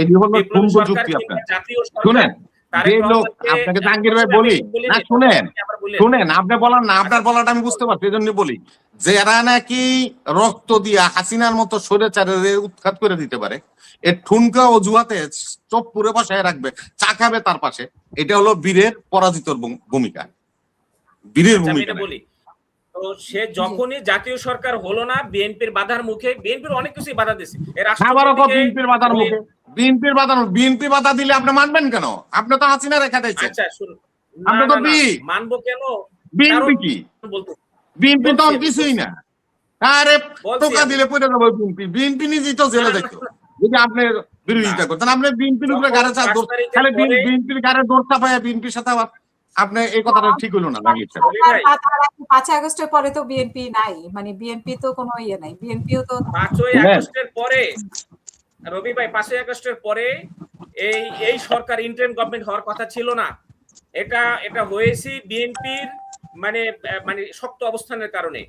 এটি হলো ঠুনকো যুক্তি। আপনার শুনেন, যে লোক আপনাকে জাহাঙ্গীর ভাই বলি না, শুনেন আপনি বলার না, আপনার বলাটা আমি বুঝতে পারছি, এই জন্য বলি যে এরা নাকি রক্ত দিয়া হাসিনার মতো স্বৈরাচারের উৎখাত করে দিতে পারে, এর ঠুনকা অজুহাতে চোখ পুরে বসায় রাখবে, চা খাবে তার পাশে। এটা হলো বীরের পরাজিতর ভূমিকা, বীরের ভূমিকা। বলি তো সে যখনই জাতীয় সরকার হলো না, বিএনপির বাধার মুখে, বিএনপির অনেক কিছুই বাধা দিছে, বিএনপির বাধার মুখে, বিএনপি বাধা দিলে আপনি মানবেন কেন? আপনি তো হাসিনা রেখা দিয়েছেন। আচ্ছা আপনি তো মানবো কেন? বিএনপি কি? বিএনপি তো কিছুই না। আরে টোকা দিলে পড়ে যাবো বিএনপি। বিএনপি নিজেই তো জেলে যেত যদি আপনি বিরোধিতা করতেন। আপনি বিএনপির উপরে গাড়ি তাহলে বিএনপির গাড়ি দৌড় চাপায় বিএনপির সাথে আপনি এই কথাটা ঠিক হলো না। 5 আগস্টের পরে তো বিএনপি নাই, মানে বিএনপি তো কোনো ইয়ে নাই, বিএনপিও তো 5 আগস্টের পরে, রবি ভাই 5 আগস্টের পরে এই সরকার ইন্টারিম গভর্নমেন্ট হওয়ার কথা ছিল না। এটা হয়েছে বিএনপির মানে শক্ত অবস্থানের কারণে,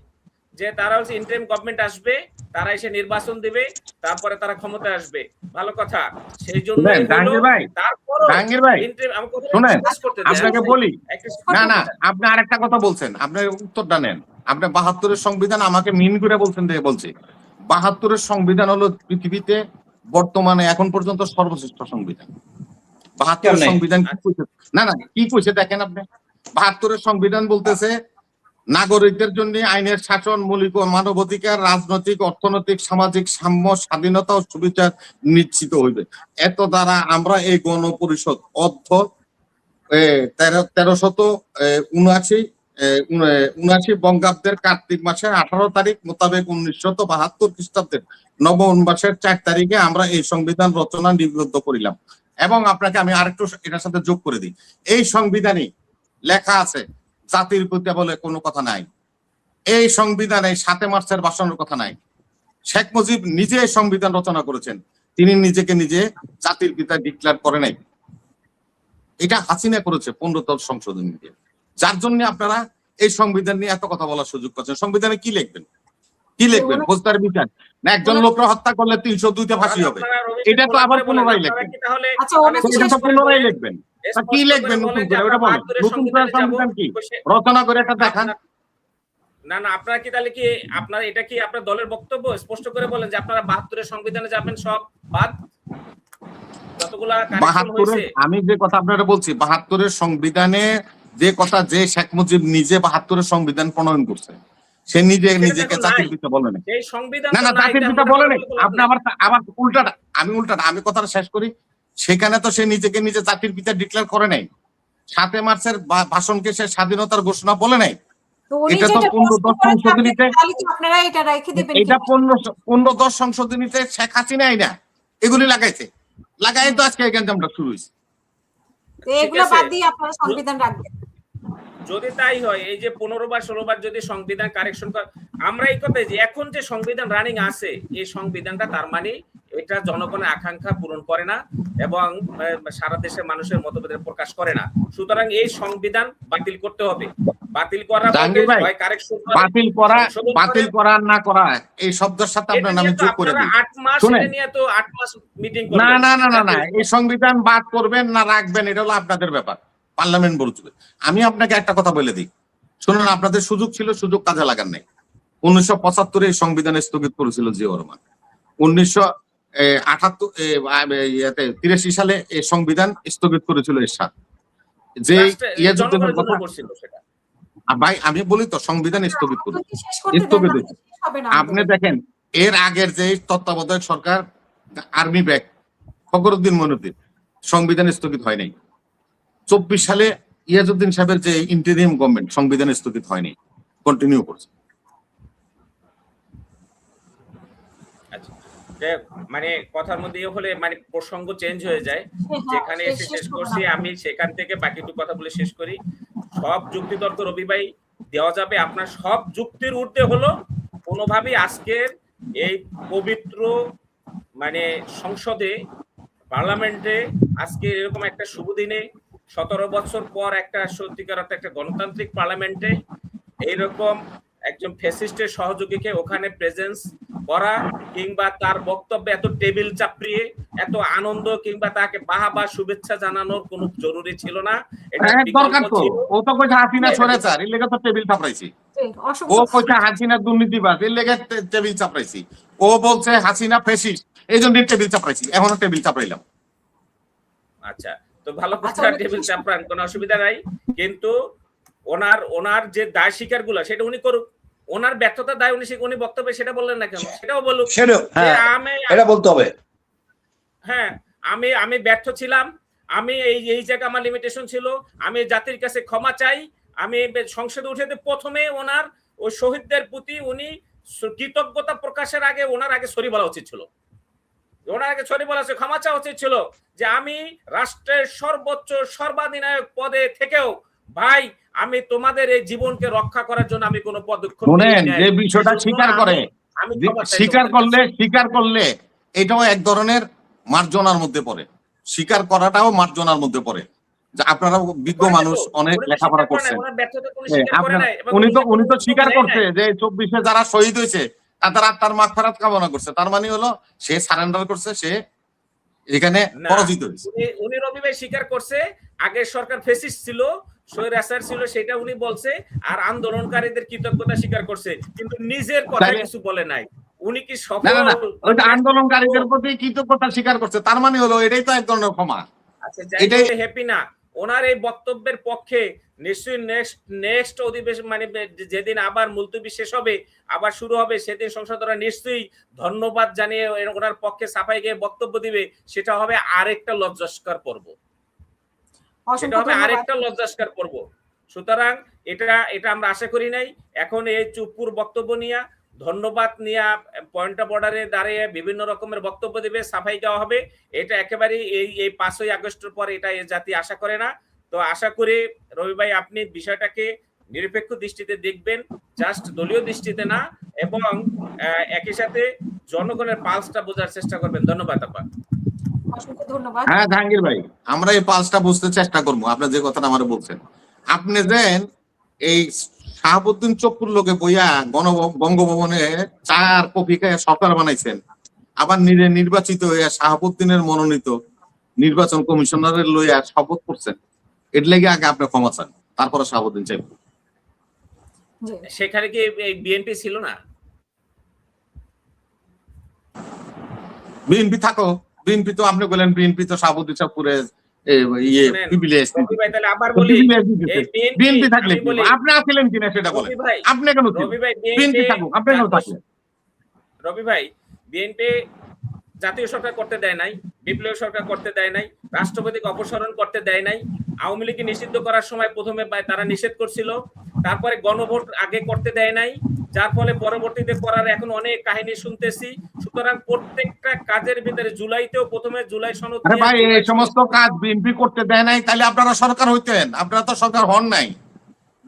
যে তারা হচ্ছে ইন্টারিম গভর্নমেন্ট আসবে, তারা এসে নির্বাচন দিবে, তারপরে তারা ক্ষমতা আসবে, ভালো কথা। সেই জন্য আপনাকে বলি না, আপনি আরেকটা কথা বলছেন, আপনার উত্তরটা নেন। আপনি 72-এর সংবিধান আমাকে মিন করে বলছেন, দেখে বলছি 72-এর সংবিধান হলো পৃথিবীতে বর্তমানে এখন পর্যন্ত সর্বশ্রেষ্ঠ সংবিধান। 72-এর সংবিধান কি কইছে? না কি কইছে দেখেন আপনি। 72-এর সংবিধান বলতেছে নাগরিকদের জন্য আইনের শাসন, মৌলিক মানবাধিকার, রাজনৈতিক, অর্থনৈতিক, সামাজিক সাম্য, স্বাধীনতা ও সুবিচার নিশ্চিত হইবে। এত দ্বারা আমরা এই গণপরিষদ অর্থ 1379 বঙ্গাব্দের কার্তিক মাসের 18 তারিখ মোতাবেক 1972 খ্রিস্টাব্দের নবম মাসের 4 তারিখে আমরা এই সংবিধান রচনা নিবদ্ধ করিলাম। এবং আপনাকে আমি আরেকটু এটার সাথে যোগ করে দিই, এই সংবিধানে লেখা আছে জাতির প্রতি বলে কোনো কথা নাই। এই সংবিধানে 7 মার্চের ভাষণের কথা নাই। শেখ মুজিব নিজে এই সংবিধান রচনা করেছেন, তিনি নিজেকে নিজে জাতির পিতা ডিক্লেয়ার করে নাই। এটা হাসিনা করেছে 15তম সংশোধনী দিয়ে, যার জন্য আপনারা এই সংবিধান নিয়ে এত কথা বলার সুযোগ পাচ্ছেন। সংবিধানে কি লিখবেন? ফৌজদারি বিচার না, একজন লোককে হত্যা করলে 302-তে ফাঁসি হবে, এটা তো আবার পুনরায় লিখবেন। পুনরায় লিখবেন, কি লিখবেন নতুন করে? ওটা বলেন, নতুন করে সংবিধান কি রচনা করে এটা দেখান। না আপনারা কি তাহলে কি আপনারা এটা কি আপনার দলের বক্তব্য? স্পষ্ট করে বলেন যে আপনারা 72-এর সংবিধানে যাবেন সব বাদ, যতগুলা কারেকশন হইছে। আমি যে কথা আপনারা বলছি 72-এর সংবিধানে যে কথা, যে শেখ মুজিব নিজে 72-এর সংবিধান প্রণয়ন করছে, সে নিজেকে জাতির পিতা বলে না। এই সংবিধান না জাতির পিতা বলে না। আপনি আবার উল্টাটা, আমি কথাটা শেষ করি। সেখানে তো সে নিজেকে নিজে জাতির পিতা ডিক্লেয়ার করে নাই। 7 মার্চের ভাষণকে সে স্বাধীনতার ঘোষণা বলে নাই। এটা তো 15-10 সংশোধনীতে, এটা 15-10 সংশোধনীতে শেখ হাসিনাই না এগুলি লাগাইছে, লাগাই তো আজকে এই গ্যাঞ্জামটা শুরু হয়েছে। এগুলো বাদ দিয়ে আপনারা সংবিধান রাখবেন। যদি তাই হয়, এই যে 15 বার 16 বার যদি সংবিধান কারেকশন করে, আমরা এই কথাই যে এখন যে সংবিধান রানিং আছে, এই সংবিধানটা তার মানে এটা জনগণের আকাঙ্ক্ষা পূরণ করে না এবং সারা দেশের মানুষের মতভেদের প্রকাশ করে না। সুতরাং এই সংবিধান বাতিল করতে হবে। বাতিল করা হয় কারেকশন, বাতিল করা না করা এই শব্দের সাথে আপনার নামে যোগ করে দিই। 8 মাস নিয়ে তো 8 মাস মিটিং করবেন। না এই সংবিধান বাদ করবেন না রাখবেন এটা হলো আপনাদের ব্যাপার, পার্লামেন্ট বলবে। আমি আপনাকে একটা কথা বলে দিই, শুনুন, আপনাদের সুযোগ ছিল, সুযোগ কাজে লাগান নাই। 1975-এ এই সংবিধান স্থগিত করেছিল জিয়াউর রহমান। 1983 সালে এই সংবিধান স্থগিত করেছিল এরশাদ। যে জনগণের কথা বলছিল সেটা ভাই, আমি বলি তো সংবিধান স্থগিত করে আপনি দেখেন। এর আগের যে তত্ত্বাবধায়ক সরকার আর্মি ব্যাগ ফখরুদ্দিন মইনুদ্দিন, সংবিধান স্থগিত হয় নাই। 24 সালে ইয়াজউদ্দিন সাহেবের যে ইন্টারিম গভর্নমেন্ট, সংবিধান স্থগিত হয়নি, কন্টিনিউ করছে। মানে কথার মধ্যে হলে মানে প্রসঙ্গ চেঞ্জ হয়ে যায়। যেখানে এসে শেষ করছি আমি, সেখান থেকে বাকিটুকু কথা বলে শেষ করি। সব যুক্তি তর্ক রবি ভাই দেওয়া যাবে, আপনার সব যুক্তির ঊর্ধ্বে হলো কোনোভাবেই আজকের এই পবিত্র মানে সংসদে, পার্লামেন্টে আজকে এরকম একটা শুভ দিনে 17 বছর পর একটা সত্যিকার অর্থে একটা গণতান্ত্রিক পার্লামেন্টে এইরকম একজন ফ্যাসিস্টের সহযোগীকে ওখানে প্রেজেন্স করা কিংবা তার বক্তব্যে এত টেবিল চাপড়িয়ে এত আনন্দ কিংবা তাকে বাহাবা শুভেচ্ছা জানানোর কোনো জরুরি ছিল না। এটা দরকার বিকল্প তো, ছিল। ও তো কইছে হাসিনা স্বৈরাচার, এর লেগে তো টেবিল চাপড়াইছি। ও কইছে হাসিনা দুর্নীতিবাজ, এর লেগে টেবিল চাপড়াইছি। ও বলছে হাসিনা ফ্যাসিস্ট, এই জন্য টেবিল চাপড়াইছি, এখনো টেবিল চাপড়াইলাম। আচ্ছা, তো ভালো আচ্ছা, কথা, উনি টেবিল কি- চাপড়ান, কোনো অসুবিধা নাই। কিন্তু ওনার যে দায় স্বীকার গুলা সেটা উনি করুক। ওনার ব্যর্থতার দায় উনি বক্তব্যে সেটা বললেন না কেন? সেটাও বলুক সেটা যে হ্যাঁ, আমি এটা বলতে হবে। হ্যাঁ, আমি ব্যর্থ ছিলাম, আমি এই জায়গা আমার লিমিটেশন ছিল, আমি জাতির কাছে ক্ষমা চাই। আমি সংসদে উঠে প্রথমে ওনার ওই শহীদদের প্রতি উনি কৃতজ্ঞতা প্রকাশের আগে ওনার আগে সরি বলা উচিত ছিল। ওনার আগে সরি বলা উচিত, ক্ষমা চাওয়া উচিত ছিল যে আমি রাষ্ট্রের সর্বোচ্চ সর্বাধিনায়ক পদে থেকেও ভাই আমি তোমাদের এই জীবনকে রক্ষা করার জন্য আমি কোনো পদক্ষেপ শুনেন, নিই নাই। যে বিষয়টা সেজন্য স্বীকার করে, আমি যে ক্ষমা চাই স্বীকার তোমাদের কাছে। করলে এটাও এক ধরনের মার্জনার মধ্যে পড়ে। স্বীকার করাটাও মার্জনার মধ্যে পড়ে। যে আপনারা বিজ্ঞ মানুষ, অনেক উনি তো লেখাপড়া স্বীকার করে নাই, করছেন। ওনার ব্যর্থতা কোনো হ্যাঁ, স্বীকার করে আপনারা নাই এবং উনি তো কোনো স্বীকার বক্তব্য করছে দেয় নাই। যে 24-এ যারা শহীদ হয়েছে তাদের আত্মার মাগফিরাত কামনা করছে। তার মানে হলো সে সারেন্ডার করছে, সে এখানে না, পরাজিত হয়েছে। উনি রবি ভাই স্বীকার করছে আগের সরকার ফেসিস্ট ছিল, স্বৈরাচার ছিল, সেটা উনি বলছে। আর আন্দোলনকারীদের কৃতজ্ঞতা স্বীকার করছে, কিন্তু নিজের কথা তাইলে- কিছু বলে নাই। উনি কি না সফল? না না, ওইটা আন্দোলনকারীদের প্রতি কৃতজ্ঞতা স্বীকার করছে, তার মানে হলো এটাই তো এক ধরনের ক্ষমা। আচ্ছা, যাই এটাই হোক, হ্যাপি না ওনার এই বক্তব্যের পক্ষে। নিশ্চয়ই নেক্সট অধিবেশন মানে যেদিন আবার মুলতবি শেষ হবে, আবার শুরু হবে, সেদিন সংসদরা নিশ্চয়ই ধন্যবাদ জানিয়ে ওনার পক্ষে সাফাই গিয়ে বক্তব্য দিবে। সেটা হবে আরেকটা লজ্জাস্কর পর্ব, সেটা হবে আরেকটা লজ্জাস্কর পর্ব। সুতরাং এটা আমরা আশা করি নাই। এখন এই চুপুর বক্তব্য নিয়ে, ধন্যবাদ নিয়ে, পয়েন্ট অফ অর্ডারে দাঁড়িয়ে বিভিন্ন রকমের বক্তব্য দিবে, সাফাই দেওয়া হবে। এটা একেবারে এই 5ই আগস্টের পর এটা এই জাতি আশা করে না। তো আশা করি রবি ভাই আপনি বিষয়টাকে নিরপেক্ষ দৃষ্টিতে দেখবেন, জাস্ট দলীয় দৃষ্টিতে না, এবং একই সাথে জনগণের পালসটা বোঝার চেষ্টা করবেন। ধন্যবাদ আপা। অসংখ্য ধন্যবাদ। হ্যাঁ জাহাঙ্গীর ভাই, আমরা এই পালসটা বুঝতে চেষ্টা করবো। আপনি যে কথাটা আমার বলছেন, আপনি যেন এই শাহাবুদ্দিন চপ্পুর লোকে বইয়া বঙ্গভবনে 4 কপি খায় সরকার বানাইছেন, আবার নির্বাচিত হইয়া শাহাবুদ্দিনের মনোনীত নির্বাচন কমিশনারের লইয়া শপথ করছেন। এর লেগে আগে আপনি ক্ষমা চান, তারপরে শাহাবুদ্দিন চাইব। জি। সেখানে কি এই বিএনপি ছিল না? বিএনপি থাকো, বিএনপি তো আপনি বলেন বিএনপি তো শাহাবুদ্দিন চাঁদপুরে ইয়ে শুনেন, প্রিভিলেজ রবি ভাই, তাহলে আবার বলি, এই বিএনপি থাকলে আমি কি বলি, হবে? আপনি আছিলেন কিনা সেটা বলেন। রবি ভাই, আপনি কেন ছিলেন? রবি ভাই, বিএনপি থাকুক, আপনি কেন থাকলেন? রবি ভাই, বিএনপি জাতীয় সরকার করতে দেয় নাই, বিপ্লবী সরকার করতে দেয় নাই, রাষ্ট্রপতিকে অপসারণ করতে দেয় নাই। আওয়ামী লীগকে নিষিদ্ধ করার সময় প্রথমে তারা নিষেধ করছিল, তারপরে গণভোট আগে করতে দেয় নাই, যার ফলে পরবর্তীতে করার এখন অনেক কাহিনী শুনতেছি। সুতরাং প্রত্যেকটা কাজের ভিতরে জুলাইতেও প্রথমে জুলাই সনদ আরে নিয়ে, ভাই, জুলাই এই সমস্ত কাজ বিএনপি করতে দেয় নাই, তাহলে আপনারা সরকার হইতেন। আপনারা তো সরকার হন নাই।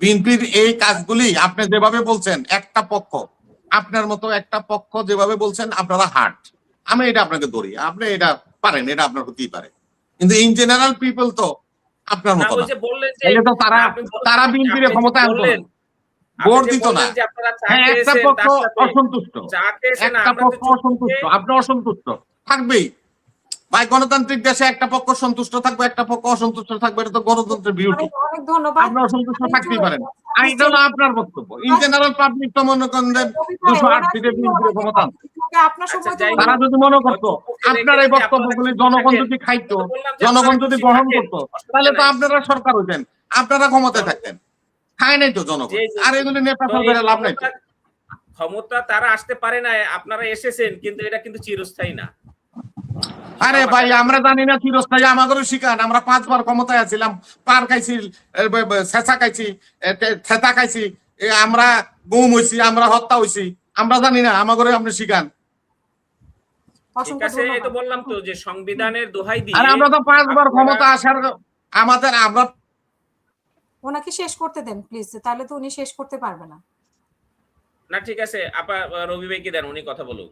বিএনপির এই কাজগুলি আপনি যেভাবে বলছেন, একটা পক্ষ, আপনার মতো একটা পক্ষ যেভাবে বলছেন আপনারা হার্ট, আমি এটা আপনাকে ধরি, আপনি এটা পারেন, এটা আপনার হতেই পারে। কিন্তু ইন জেনারেল পিপল তো আপনার না, মতো ওই না। যে বললেন যে, তাহলে তো না, আপনি বললেন, তারা বিএনপির আপনি যে ক্ষমতায় আনতো না, বললেন, ভোট আপনি যে দিত না। বললেন যে আপনারা চা হ্যাঁ, একটা খেয়েছেন, পক্ষ তার সাথে অসন্তুষ্ট, চা খেয়েছেন, একটা আমরা তো পক্ষ চুপ অসন্তুষ্ট, থেকে- আপনি অসন্তুষ্ট থাকবেই। ভাই, গণতান্ত্রিক দেশে একটা পক্ষ সন্তুষ্ট থাকবে, একটা পক্ষ অসন্তুষ্ট থাকবে, এটা তো গণতন্ত্রের বিউটি। অনেক অনেক ধন্যবাদ। আপনি অসন্তুষ্ট আমি থাকতেই একটু- পারেন, আর এটা হলো আপনার বক্তব্য। ইন জেনারেল পাবলিক তো মনে করেন যে রবি ভাই, 208 ওনার সিটে কিন্তু বিএনপির ক্ষমতা আনছে। আপনার আচ্ছা, সময় তো যাই উনি- তারা যদি মনে করতো আপনার এই রেখে বক্তব্যগুলি আপনারা জনগণ থাকেন। যদি খাইতো, তো বললাম যে জনগণ আপনারা যদি খুশি গ্রহণ থাকেন, করতো, অসুবিধা তাহলে তো নাই। আপনারা সরকার হইতেন, আপনারা ক্ষমতায় থাকতেন। খায় নাই তো জনগণ, আর এগুলি নেতা তো এই সরকারের লাভ নাই তো। ক্ষমতা তারা আসতে পারে না, আপনারা এসেছেন, কিন্তু এটা কিন্তু চিরস্থায়ী না। আরে ভাই, আমরা জানি না চিরস্থায়ী, আমাদেরও শিকান। আমরা 5 বার ক্ষমতায় আছিলাম, পার খাইছি, ছেঁচা খাইছি, থেতা খাইছি, আমরা গুম হইছি, আমরা হত্যা হইছি, আমরা জানি না, আমাদেরও আপনি শিকান। ঠিক অসংখ্য আছে, এই তো ধন্যবাদ। বললাম তো যে সংবিধানের দোহাই দিয়ে আর আমরা তো 5 বার আপনারা- ক্ষমতা আসার আমরা ওনাকে শেষ করতে দেন প্লিজ, তাহলে তো উনি শেষ করতে পারবে না। না, ঠিক আছে আপা, রবি ভাইকে দেন, উনি কথা বলুক।